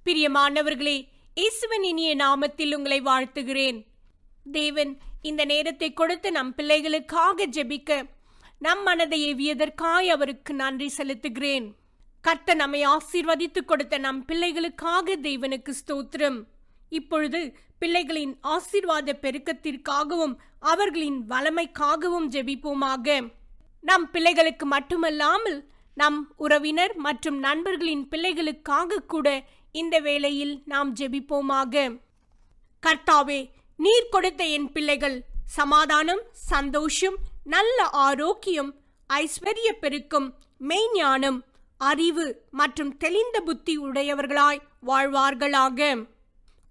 பிரியமானவர்களே, இயேசுவின் இனிய நாமத்தில் உங்களை வாழ்த்துகிறேன். தேவன் இந்த நேரத்தை கொடுத்து நம் பிள்ளைகளுக்காக ஜெபிக்க நம் மனதை ஏவியதற்காய் அவருக்கு நன்றி செலுத்துகிறேன். கர்த்தர் நம்மை ஆசீர்வதித்து கொடுத்த நம் பிள்ளைகளுக்காக தேவனுக்கு ஸ்தோத்திரம். இப்பொழுது பிள்ளைகளின் ஆசீர்வாத பெருக்கத்திற்காகவும் அவர்களின் வளமைக்காகவும் ஜெபிப்போமாக. நம் பிள்ளைகளுக்கு மட்டுமல்லாமல் நம் உறவினர் மற்றும் நண்பர்களின் பிள்ளைகளுக்காக கூட இந்த வேளையில் நாம் ஜெபிப்போமாக. கர்த்தாவே, நீர் கொடுத்த என் பிள்ளைகள் சமாதானம், சந்தோஷம், நல்ல ஆரோக்கியம், ஐஸ்வர்ய பெருக்கம், மெய்ஞானம், அறிவு மற்றும் தெளிந்த புத்தி உடையவர்களாய் வாழ்வார்களாக.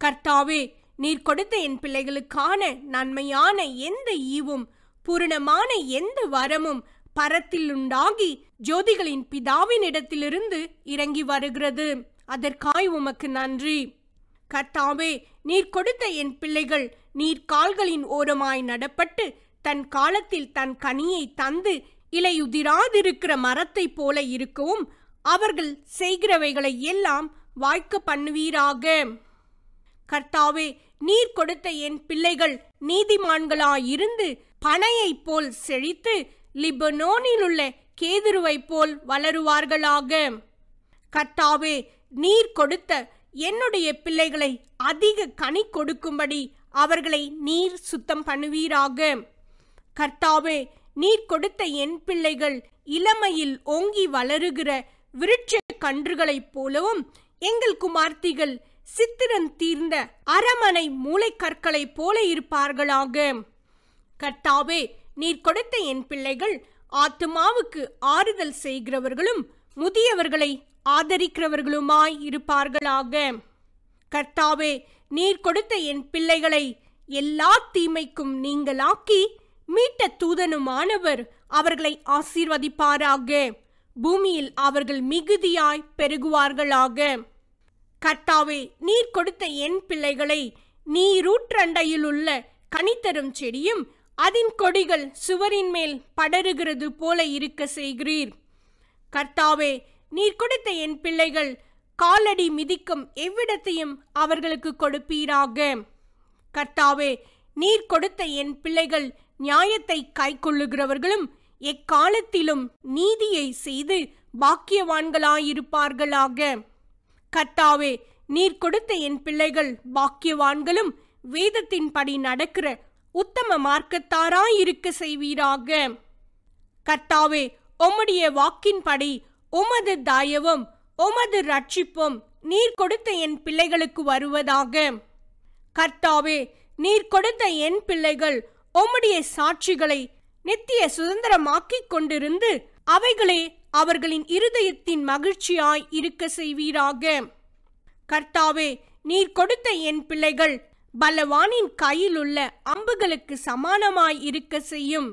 கர்த்தாவே, நீர் கொடுத்த என் பிள்ளைகளுக்கான நன்மையான எந்த ஈவும் பூரணமான எந்த வரமும் பரத்தில் உண்டாகி ஜோதிகளின் பிதாவின் இடத்திலிருந்து இறங்கி வருகிறது. அதற்காய் உமக்கு நன்றி. கர்த்தாவே, நீர் கொடுத்த என் பிள்ளைகள் நீர் கால்களின் ஓரமாய் நடப்பட்டு தன் காலத்தில் தன் கனியை தந்து இலையுதிராதிருக்கிற மரத்தை போல இருக்கவும் அவர்கள் செய்கிறவைகளை எல்லாம் வாய்க்க பண்ணுவீராக. கர்த்தாவே, நீர் கொடுத்த என் பிள்ளைகள் நீதிமான்களாயிருந்து பனையை போல் செழித்து லிபனோனில் உள்ள கேதுருவை போல் வளருவார்களாக. கர்த்தாவே, நீர் கொடுத்த என்னுடைய பிள்ளைகளை அதிக கனி கொடுக்கும்படி அவர்களை நீர் சுத்தம் பண்ணுவீராக. கர்த்தாவே, நீர் கொடுத்த என் பிள்ளைகள் இளமையில் ஓங்கி வளருகிற விருட்ச கன்றுகளைப் போலவும் எங்கள் குமார்த்திகள் சித்திரம் தீர்ந்த அரமனை மூளைக்கற்களைப் போல இருப்பார்களாக. கர்த்தாவே, நீர் கொடுத்த என் பிள்ளைகள் ஆத்துமாவுக்கு ஆறுதல் செய்கிறவர்களும் முதியவர்களை ஆதரிக்கிறவர்களுமாய் இருப்பார்களாக. கர்த்தாவே, நீர் கொடுத்த என் பிள்ளைகளை எல்லா தீமைக்கும் நீங்களாக்கி மீட்ட தூதனுமானவர் அவர்களை ஆசீர்வதிப்பாராக. பூமியில் அவர்கள் மிகுதியாய் பெருகுவார்களாக. கர்த்தாவே, நீர் கொடுத்த என் பிள்ளைகளை நீரூற்றண்டையில் உள்ள கனித்தரும் செடியும் அதன் கொடிகள் சுவரின் மேல் படருகிறது போல இருக்க செய்கிறீர். கர்த்தாவே, நீர் கொடுத்த என் பிள்ளைகள் காலடி மிதிக்கும் எவ்விடத்தையும் அவர்களுக்கு கொடுப்பீராக. கர்த்தாவே, நீர் கொடுத்த என் பிள்ளைகள் நியாயத்தை கைக்கொள்ளுகிறவர்களும் எக்காலத்திலும் நீதியை செய்து பாக்கியவான்களாயிருப்பார்களாக. கர்த்தாவே, நீர் கொடுத்த என் பிள்ளைகள் பாக்கியவான்களும் வேதத்தின்படி நடக்கிற உத்தம மார்க்கத்தாராயிருக்க செய்வீராக. கர்த்தாவே, உம்முடைய வாக்கின்படி உமது தயவும் உமது ரட்சிப்பும் நீர் கொடுத்த என் பிள்ளைகளுக்கு வருவதாக. கர்த்தாவே, நீர் கொடுத்த என் பிள்ளைகள் உம்முடைய சாட்சிகளை நித்திய சுதந்திரமாக்கிக் கொண்டிருந்து அவைகளே அவர்களின் இருதயத்தின் மகிழ்ச்சியாய் இருக்க செய்வீராக. கர்த்தாவே, நீர் கொடுத்த என் பிள்ளைகள் பலவானின் கையில் உள்ள அம்புகளுக்கு சமானமாய் இருக்க செய்யும்.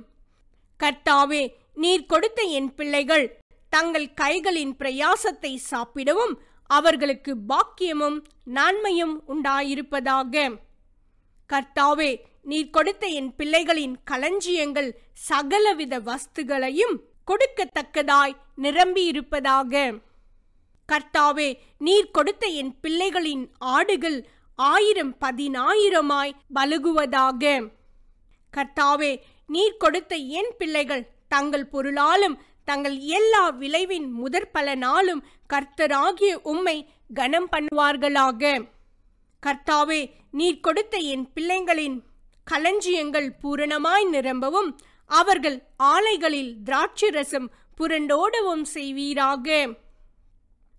கர்த்தாவே, நீர் கொடுத்த என் பிள்ளைகள் தங்கள் கைகளின் பிரயாசத்தை சாப்பிடவும் அவர்களுக்கு பாக்கியமும் நன்மையும் உண்டாயிருப்பதாக. கர்த்தாவே, நீர் கொடுத்த என் பிள்ளைகளின் களஞ்சியங்கள் சகலவித வஸ்துகளையும் கொடுக்கத்தக்கதாய் நிரம்பியிருப்பதாக. கர்த்தாவே, நீர் கொடுத்த என் பிள்ளைகளின் ஆடுகள் 1000-10,000 பலுகுவதாக. கர்த்தாவே, நீர் கொடுத்த என் பிள்ளைகள் தங்கள் பொருளாலும் தங்கள் எல்லா விளைவின் முதற் பலனாலும் கர்த்தராகிய உம்மை கனம் பண்ணுவார்களாக. கர்த்தாவே, நீர் கொடுத்த என் பிள்ளைகளின் களஞ்சியங்கள் பூரணமாய் நிரம்பவும் அவர்கள் ஆலைகளில் திராட்சை ரசம் புரண்டோடவும் செய்வீராக.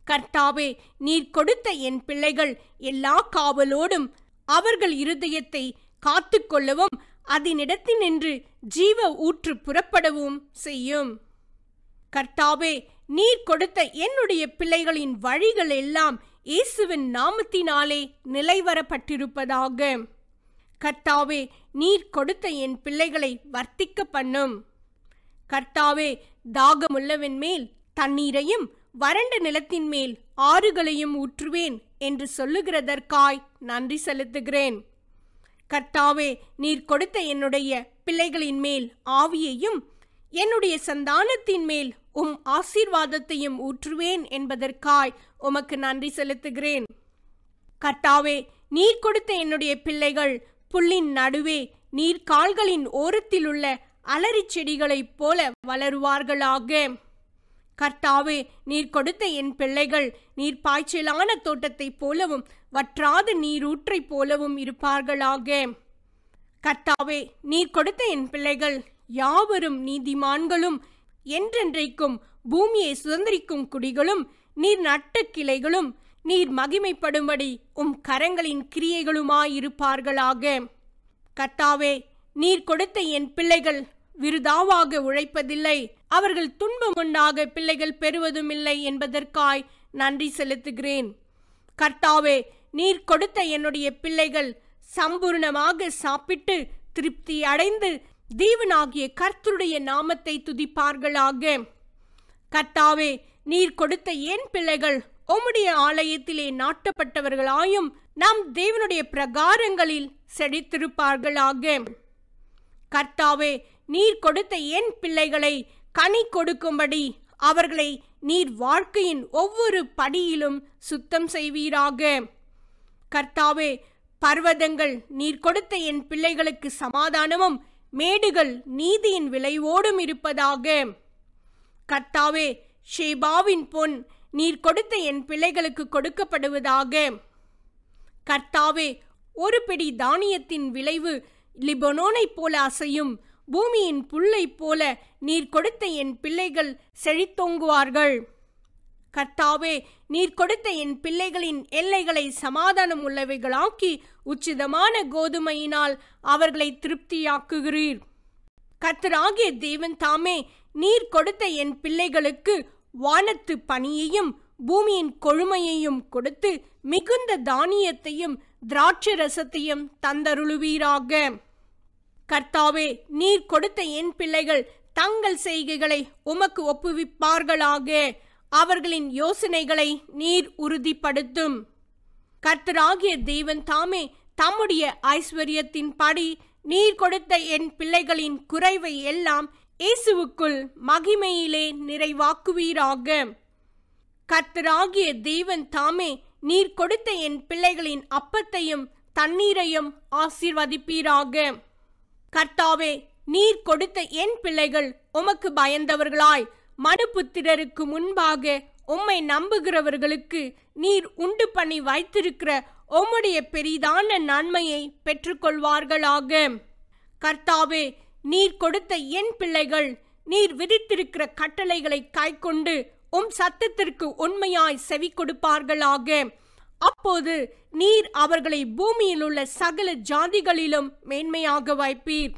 கர்த்தாவே, நீர் கொடுத்த என் பிள்ளைகள் எல்லா காவலோடும் அவர்கள் இருதயத்தை காத்து கொள்ளவும் அதனிடத்தினின்று ஜீவ ஊற்று புறப்படவும் செய்யும். கர்த்தாவே, நீர் கொடுத்த என்னுடைய பிள்ளைகளின் வழிகள் எல்லாம் இயேசுவின் நாமத்தினாலே நிலைவரப்பட்டிருப்பதாக. கர்த்தாவே, நீர் கொடுத்த என் பிள்ளைகளை வர்த்திக்க பண்ணும். கர்த்தாவே, தாகமுள்ளவன் மேல் தண்ணீரையும் வறண்ட நிலத்தின் மேல் ஆறுகளையும் ஊற்றுவேன் என்று சொல்லுகிறதற்காய் நன்றி செலுத்துகிறேன். கர்த்தாவே, நீர் கொடுத்த என்னுடைய பிள்ளைகளின் மேல் ஆவியையும் என்னுடைய சந்தானத்தின் மேல் ஆசீர்வாதத்தையும் ஊற்றுவேன் என்பதற்காய் உமக்கு நன்றி செலுத்துகிறேன். கர்த்தாவே, நீர் கொடுத்த என்னுடைய பிள்ளைகள் புல்லின் நடுவே நீர் கால்களின் ஓரத்தில் உள்ள அலரி செடிகளைப் போல வளருவார்களாக. கர்த்தாவே, நீர் கொடுத்த என் பிள்ளைகள் நீர் பாய்ச்சலான தோட்டத்தைப் போலவும் வற்றாத நீரூற்றைப் போலவும் இருப்பார்களாக. கர்த்தாவே, நீர் கொடுத்த என் பிள்ளைகள் யாவரும் நீதிமான்களும் என்றென்றைக்கும் பூமியை சுதந்திரிக்கும் குடிகளும் நீர் நட்ட கிளைகளும் நீர் மகிமைப்படும்படி கரங்களின் கிரியைகளுமாயிருப்பார்களாக. கர்த்தாவே, நீர் கொடுத்த என் பிள்ளைகள் விருதாவாக உழைப்பதில்லை, அவர்கள் துன்பமுண்டாக பிள்ளைகள் பெறுவதும் இல்லை என்பதற்காய் நன்றி செலுத்துகிறேன். கர்த்தாவே, நீர் கொடுத்த என்னுடைய பிள்ளைகள் சம்பூர்ணமாக சாப்பிட்டு திருப்தி அடைந்து தேவனாகிய கர்த்தருடைய நாமத்தை துதிப்பார்களாக. கர்த்தாவே, நீர் கொடுத்த என் பிள்ளைகள் உம்முடைய ஆலயத்திலே நாட்டப்பட்டவர்களாயும் நாம் தேவனுடைய பிரகாரங்களில் செழித்திருப்பார்களாக. கர்த்தாவே, நீர் கொடுத்த என் பிள்ளைகளை கனி கொடுக்கும்படி அவர்களை நீர் வாழ்க்கையின் ஒவ்வொரு படியிலும் சுத்தம் செய்வீராக. கர்த்தாவே, பர்வதங்கள் நீர் கொடுத்த என் பிள்ளைகளுக்கு சமாதானமும் மேடுகள் நீதியின் விளைவோடும் இருப்பதாக. கர்த்தாவே, ஷேபாவின் பொன் நீர் கொடுத்த என் பிள்ளைகளுக்கு கொடுக்கப்படுவதாக. கர்த்தாவே, ஒரு பிடி தானியத்தின் விளைவு லிபனோனைப் போல அசையும், பூமியின் புல்லைப் போல நீர் கொடுத்த என் பிள்ளைகள் செழித்தோங்குவார்கள். கர்த்தாவே, நீர் கொடுத்த என் பிள்ளைகளின் எல்லைகளை சமாதானம் உள்ளவைகளாக்கி உச்சிதமான கோதுமையினால் அவர்களை திருப்தியாக்குகிறீர். கர்த்தராகிய தேவன் தாமே நீர் கொடுத்த என் பிள்ளைகளுக்கு வானத்து பனியையும் பூமியின் கொழுமையையும் கொடுத்து மிகுந்த தானியத்தையும் திராட்சை ரசத்தையும் தந்தருளுவீராக. கர்த்தாவே, நீர் கொடுத்த என் பிள்ளைகள் தங்கள் செய்கைகளை உமக்கு ஒப்புவிப்பார்களாக. அவர்களின் யோசனைகளை நீர் உறுதிப்படுத்தும். கர்த்தராகிய தேவன் தாமே தம்முடைய ஐஸ்வர்யத்தின் படி நீர் கொடுத்த என் பிள்ளைகளின் குறைவை எல்லாம் இயேசுவுக்குள் மகிமையிலே நிறைவாக்குவீராக. கர்த்தராகிய தேவன் தாமே நீர் கொடுத்த என் பிள்ளைகளின் அப்பத்தையும் தண்ணீரையும் ஆசீர்வதிப்பீராக. கர்த்தாவே, நீர் கொடுத்த என் பிள்ளைகள் உமக்கு பயந்தவர்களாய் மனுபுத்திரருக்கு முன்பாக உம்மை நம்புகிறவர்களுக்கு நீர் உண்டு பண்ணி வைத்திருக்கிற உம்முடைய பெரிதான நன்மையை பெற்றுக்கொள்வார்களாக. கர்த்தாவே, நீர் கொடுத்த என் பிள்ளைகள் நீர் விதித்திருக்கிற கட்டளைகளை கைக்கொண்டு சத்தத்திற்கு உண்மையாய் செவி கொடுப்பார்களாக. அப்போது நீர் அவர்களை பூமியில் உள்ள சகல ஜாதிகளிலும் மேன்மையாக வைப்பீர்.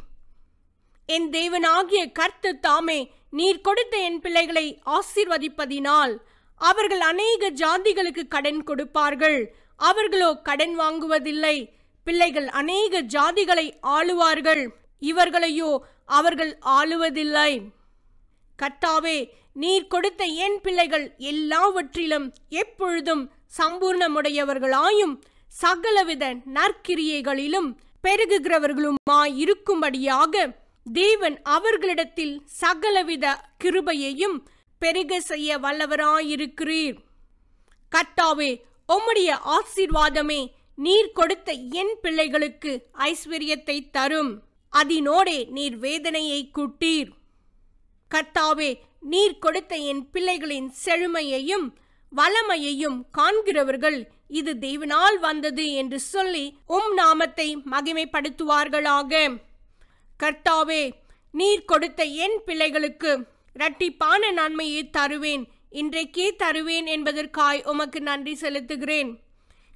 என் தேவனாகிய கர்த்தர் தாமே நீர் கொடுத்த என் பிள்ளைகளை ஆசீர்வதிப்பதினால் அவர்கள் அநேக ஜாதிகளுக்கு கடன் கொடுப்பார்கள், அவர்களோ கடன் வாங்குவதில்லை. பிள்ளைகள் அநேக ஜாதிகளை ஆளுவார்கள், இவர்களையோ அவர்கள் ஆளுவதில்லை. கர்த்தாவே, நீர் கொடுத்த என் பிள்ளைகள் எல்லாவற்றிலும் எப்பொழுதும் சம்பூர்ணமுடையவர்களாயும் சகலவித நற்கிரியைகளிலும் பெருகுகிறவர்களுமாயிருக்கும்படியாக தேவன் அவர்களிடத்தில் சகலவித கிருபையையும் பெருக செய்ய வல்லவராயிருக்கிறீர். கர்த்தாவே, உம்முடைய ஆசீர்வாதமே நீர் கொடுத்த என் பிள்ளைகளுக்கு ஐஸ்வர்யத்தை தரும், அதனோடே நீர் வேதனையை கூட்டீர். கர்த்தாவே, நீர் கொடுத்த என் பிள்ளைகளின் செழுமையையும் வளமையையும் காண்கிறவர்கள் இது தேவனால் வந்தது என்று சொல்லி நாமத்தை மகிமைப்படுத்துவார்களாக. கர்த்தாவே, நீர் கொடுத்த என் பிள்ளைகளுக்கு இரட்டிப்பான நன்மையை தருவேன், இன்றைக்கே தருவேன் என்பதற்காய் உமக்கு நன்றி செலுத்துகிறேன்.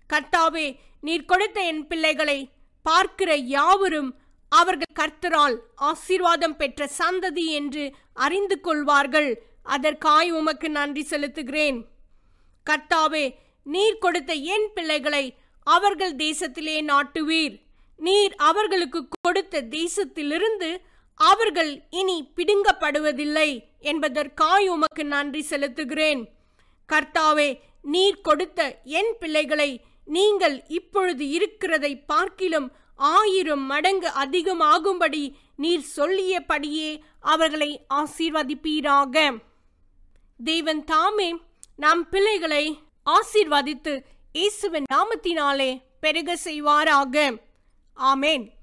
கர்த்தாவே, நீர் கொடுத்த என் பிள்ளைகளை பார்க்கிற யாவரும் அவர்கள் கர்த்தரால் ஆசீர்வாதம் பெற்ற சந்ததி என்று அறிந்து கொள்வார்கள். அதற்காய் உமக்கு நன்றி செலுத்துகிறேன். கர்த்தாவே, நீர் கொடுத்த என் பிள்ளைகளை அவர்கள் தேசத்திலே நாட்டுவீர். நீர் அவர்களுக்கு கொடுத்த தேசத்திலிருந்து அவர்கள் இனி பிடுங்கப்படுவதில்லை என்பதற்காய் உமக்கு நன்றி செலுத்துகிறேன். கர்த்தாவே, நீர் கொடுத்த என் பிள்ளைகளை நீங்கள் இப்பொழுது இருக்கிறதை பார்க்கிலும் 1000 மடங்கு அதிகமாகும்படி நீர் சொல்லியபடியே அவர்களை ஆசீர்வதிப்பீராக. தேவன் தாமே நம் பிள்ளைகளை ஆசீர்வதித்து இயேசுவின் நாமத்தினாலே பெருக செய்வாராக. ஆமென்.